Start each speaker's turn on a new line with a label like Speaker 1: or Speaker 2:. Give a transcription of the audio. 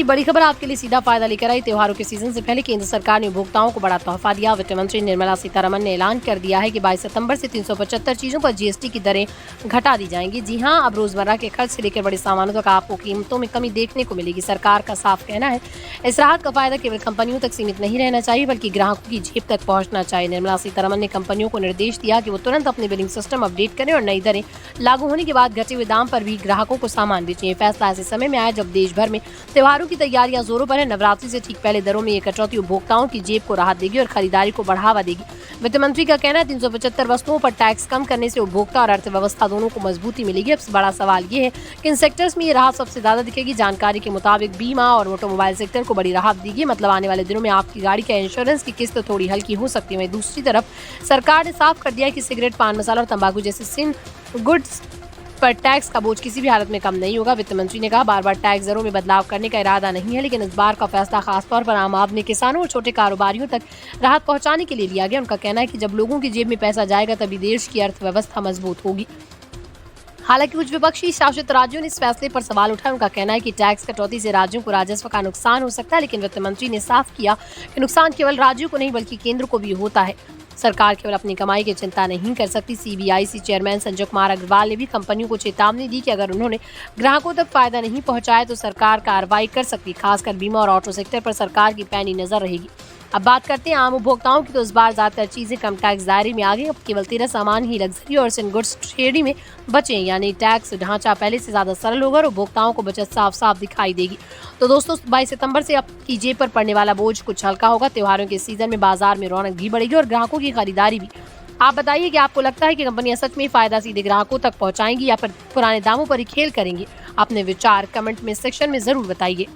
Speaker 1: बड़ी खबर आपके लिए सीधा फायदा लेकर आई। त्योहारों के सीजन से पहले केंद्र सरकार ने उपभोक्ताओं को बड़ा तोहफा दिया। वित्त मंत्री निर्मला सीतारमण ने ऐलान कर दिया है कि 22 सितंबर से 375 चीजों पर जीएसटी की दरें घटा दी जाएंगी। जी हां, अब रोजमर्रा के खर्च से लेकर बड़े सामानों तक आपको कीमतों में कमी देखने को मिलेगी। सरकार का साफ कहना है, इस राहत का फायदा केवल कंपनियों तक सीमित नहीं रहना चाहिए बल्कि ग्राहकों की जेब तक पहुंचना चाहिए। निर्मला सीतारमण ने कंपनियों को निर्देश दिया कि वो तुरंत अपने बिलिंग सिस्टम अपडेट करें और नई दरें लागू होने के बाद घटे हुए दाम पर भी ग्राहकों को सामान बेचें। फैसला ऐसे समय में आया जब देश भर में त्योहारों की तैयारियां जोरों पर है। नवरात्रि से ठीक पहले दरों में ये कटौती उपभोक्ताओं की जेब को राहत देगी और खरीदारी को बढ़ावा देगी। वित्त मंत्री का कहना है, 375 वस्तुओं पर टैक्स कम करने से उपभोक्ता और अर्थव्यवस्था दोनों को मजबूती मिलेगी। अब बड़ा सवाल ये है कि इन सेक्टर्स में ये राहत सबसे ज्यादा दिखेगी। जानकारी के मुताबिक बीमा और ऑटोमोबाइल सेक्टर को बड़ी राहत देगी। मतलब आने वाले दिनों में आपकी गाड़ी का इंश्योरेंस की किस्त थोड़ी हल्की हो सकती है। दूसरी तरफ सरकार ने साफ कर दिया है कि सिगरेट, पान मसाला और तंबाकू जैसे सिन गुड्स पर टैक्स का बोझ किसी भी हालत में कम नहीं होगा। वित्त मंत्री ने कहा, बार बार टैक्स दरों में बदलाव करने का इरादा नहीं है, लेकिन इस बार का फैसला खासतौर पर आम आदमी, किसानों और छोटे कारोबारियों तक राहत पहुंचाने के लिए लिया गया। उनका कहना है कि जब लोगों की जेब में पैसा जाएगा तभी देश की अर्थव्यवस्था मजबूत होगी। हालांकि कुछ विपक्षी शासित राज्यों ने इस फैसले पर सवाल उठाए। उनका कहना है कि टैक्स कटौती से राज्यों को राजस्व का नुकसान हो सकता है, लेकिन वित्त मंत्री ने साफ किया कि नुकसान केवल राज्यों को नहीं बल्कि केंद्र को भी होता है। सरकार केवल अपनी कमाई की चिंता नहीं कर सकती। सीबीआईसी चेयरमैन संजय कुमार अग्रवाल ने भी कंपनियों को चेतावनी दी कि अगर उन्होंने ग्राहकों तक फायदा नहीं पहुंचाया तो सरकार कार्रवाई कर सकती। खासकर बीमा और ऑटो सेक्टर पर सरकार की पैनी नजर रहेगी। अब बात करते हैं आम उपभोक्ताओं की, तो इस बार ज्यादातर चीजें कम टैक्स दायरे में आ गई। अब केवल 13 सामान ही लग्जरी और सिन गुड्स श्रेणी में बचे, यानी टैक्स ढांचा पहले से ज्यादा सरल होगा और उपभोक्ताओं को बचत साफ साफ दिखाई देगी। तो दोस्तों, 22 सितंबर से आपकी जेब पर पड़ने वाला बोझ कुछ हल्का होगा। त्योहारों के सीजन में बाजार में रौनक भी बढ़ेगी और ग्राहकों की खरीदारी भी। आप बताइए कि आपको लगता है कि कंपनियां सच में फायदा सीधे ग्राहकों तक पहुंचाएंगी या फिर पुराने दामों पर ही खेल करेंगी? अपने विचार कमेंट में सेक्शन में जरूर बताइए।